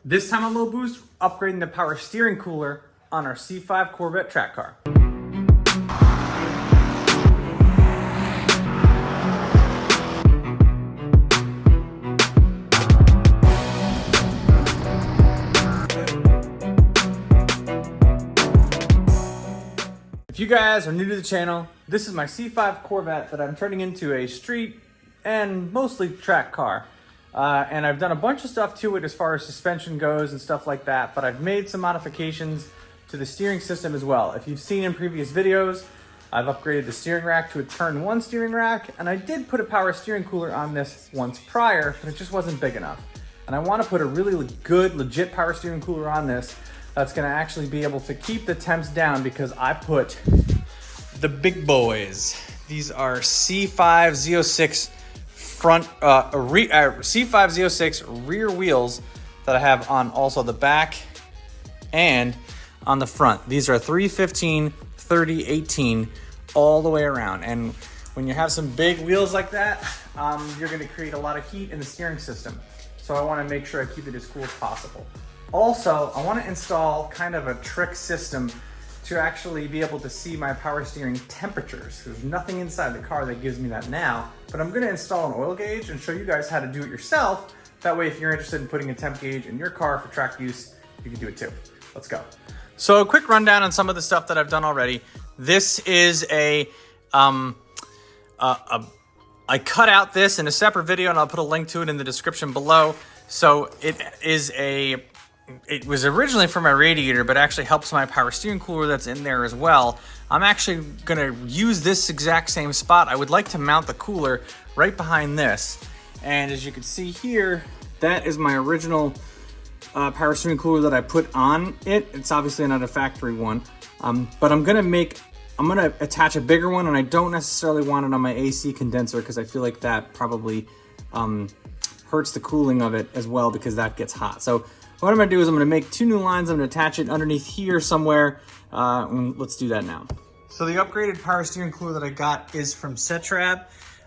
This time on Low Boost, upgrading the power steering cooler on our C5 Corvette track car. If you guys are new to the channel, this is my C5 Corvette that I'm turning into a street and mostly track car. And I've done a bunch of stuff to it as far as suspension goes and stuff like that, but I've made some modifications to the steering system as well. If you've seen in previous videos, I've upgraded the steering rack to a turn 1 steering rack, and I did put a power steering cooler on this once prior, but it just wasn't big enough. And I want to put a really good, legit power steering cooler on this that's going to actually be able to keep the temps down, because I put the big boys. These are C5 Z06 C5 Z06 rear wheels that I have on also the back and on the front. These are 315, 30, 18 all the way around. And when you have some big wheels like that, you're going to create a lot of heat in the steering system. So I want to make sure I keep it as cool as possible. Also, I want to install kind of a trick system to actually be able to see my power steering temperatures. There's nothing inside the car that gives me that now, but I'm gonna install an oil gauge and show you guys how to do it yourself. That way, if you're interested in putting a temp gauge in your car for track use, you can do it too. Let's go. So a quick rundown on some of the stuff that I've done already. This is I cut out this in a separate video, and I'll put a link to it in the description below. So it was originally for my radiator, but actually helps my power steering cooler that's in there as well. I'm actually gonna use this exact same spot. I would like to mount the cooler right behind this. And as you can see here, that is my original power steering cooler that I put on it. It's obviously not a factory one, but I'm gonna attach a bigger one, and I don't necessarily want it on my AC condenser because I feel like that probably hurts the cooling of it as well, because that gets hot. So what I'm gonna do is I'm gonna make 2 new lines. I'm gonna attach it underneath here somewhere. Let's do that now. So the upgraded power steering cooler that I got is from Setrab.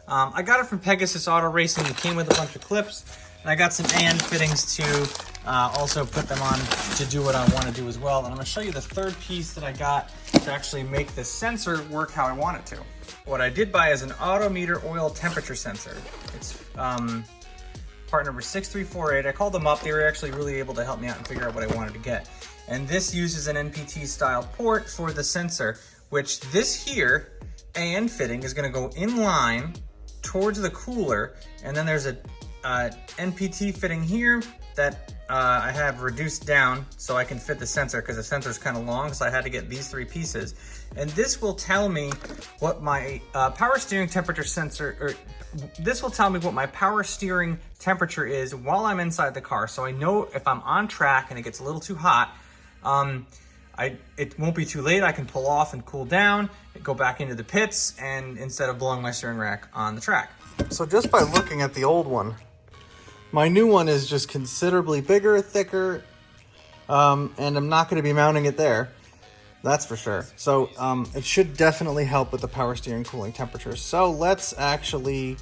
I got it from Pegasus Auto Racing. It came with a bunch of clips. And I got some AN fittings to also put them on to do what I wanna do as well. And I'm gonna show you the third piece that I got to actually make the sensor work how I want it to. What I did buy is an Autometer oil temperature sensor. It's part number 6348. I called them up. They were actually really able to help me out and figure out what I wanted to get. And this uses an NPT style port for the sensor, which this here AN fitting is going to go in line towards the cooler. And then there's a NPT fitting here that I have reduced down so I can fit the sensor, because the sensor is kind of long, so I had to get these 3 pieces. And this will tell me what my power steering temperature sensor, or this will tell me what my power steering temperature is while I'm inside the car. So I know if I'm on track and it gets a little too hot, it won't be too late. I can pull off and cool down, go back into the pits, and instead of blowing my steering rack on the track. So just by looking at the old one, my new one is just considerably bigger, thicker, and I'm not going to be mounting it there. That's for sure. So it should definitely help with the power steering cooling temperature. So let's actually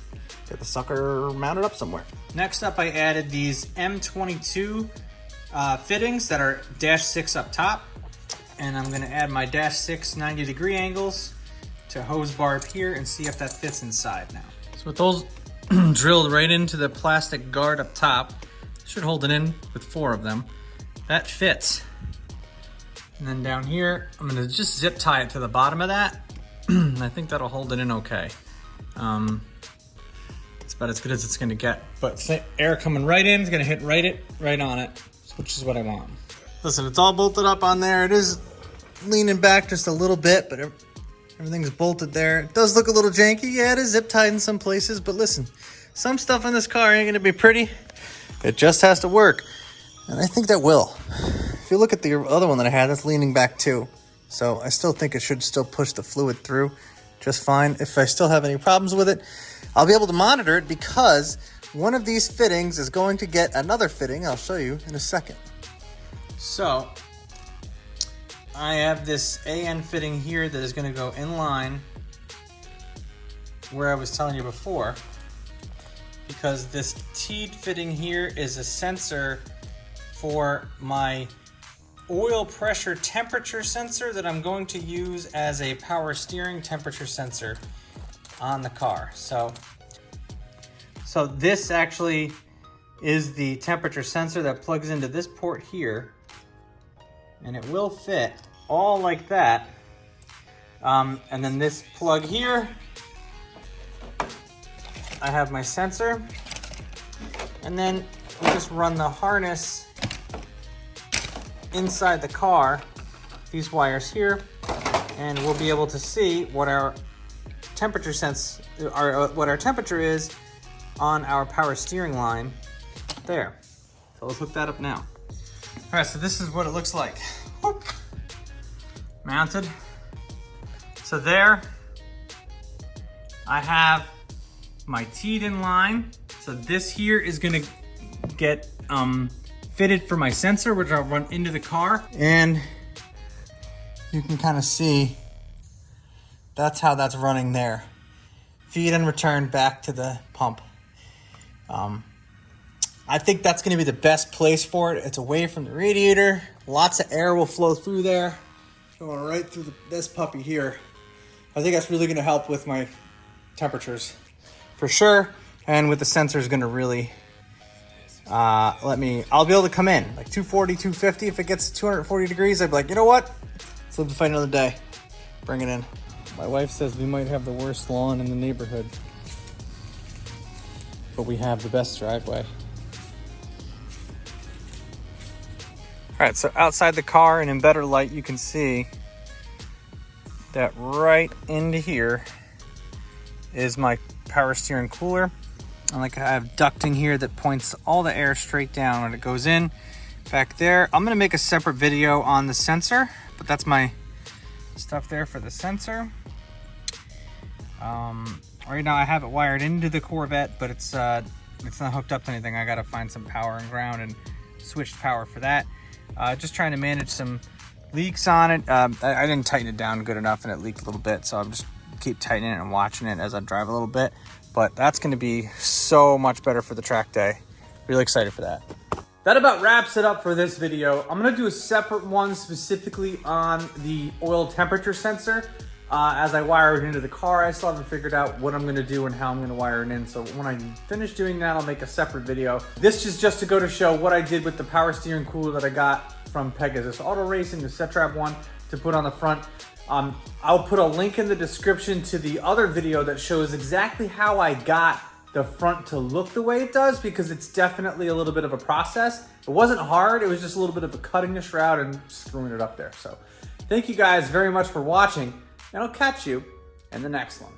get the sucker mounted up somewhere. Next up, I added these M22 fittings that are -6 up top. And I'm going to add my -6 90-degree angles to hose bar up here and see if that fits inside now. So with those drilled right into the plastic guard up top, should hold it in with 4 of them. That fits. And then down here, I'm gonna just zip tie it to the bottom of that. And I think that'll hold it in okay. It's about as good as it's gonna get. But air coming right in, it's gonna hit right on it, which is what I want. Listen, it's all bolted up on there. It is leaning back just a little bit, but everything's bolted there. It does look a little janky. Yeah, it is zip tied in some places, but listen, some stuff in this car ain't gonna be pretty. It just has to work. And I think that will. If you look at the other one that I had, that's leaning back too. So I still think it should still push the fluid through just fine. If I still have any problems with it, I'll be able to monitor it, because one of these fittings is going to get another fitting. I'll show you in a second. So I have this AN fitting here that is going to go in line where I was telling you before, because this T fitting here is a sensor for my oil pressure temperature sensor that I'm going to use as a power steering temperature sensor on the car. So this actually is the temperature sensor that plugs into this port here, and it will fit all like that. And then this plug here, I have my sensor, and then we just run the harness inside the car, these wires here, and we'll be able to see what our temperature what our temperature is on our power steering line there. So let's hook that up now. All right, so this is what it looks like. Whoop. Mounted. So there, I have my teed in line. So this here is gonna get fitted for my sensor, which I'll run into the car. And you can kind of see that's how that's running there. Feed and return back to the pump. I think that's gonna be the best place for it. It's away from the radiator. Lots of air will flow through there. Going right through this puppy here. I think that's really gonna help with my temperatures for sure. And with the sensor is gonna really I'll be able to come in like 240, 250. If it gets 240 degrees, I'd be like, you know what? Let's live to fight another day. Bring it in. My wife says we might have the worst lawn in the neighborhood, but we have the best driveway. All right, so outside the car and in better light, you can see that right into here is my power steering cooler. And like I have ducting here that points all the air straight down when it goes in. Back there, I'm gonna make a separate video on the sensor, but that's my stuff there for the sensor. Right now I have it wired into the Corvette, but it's not hooked up to anything. I gotta find some power and ground and switch power for that. Just trying to manage some leaks on it. I didn't tighten it down good enough and it leaked a little bit, so I'm just keep tightening it and watching it as I drive a little bit. But that's gonna be so much better for the track day. Really excited for that. That about wraps it up for this video. I'm gonna do a separate one specifically on the oil temperature sensor. As I wire it into the car, I still haven't figured out what I'm gonna do and how I'm gonna wire it in. So when I finish doing that, I'll make a separate video. This is just to go to show what I did with the power steering cooler that I got from Pegasus Auto Racing, the Setrab one, to put on the front. I'll put a link in the description to the other video that shows exactly how I got the front to look the way it does, because it's definitely a little bit of a process. It wasn't hard, it was just a little bit of a cutting the shroud and screwing it up there. So thank you guys very much for watching, and I'll catch you in the next one.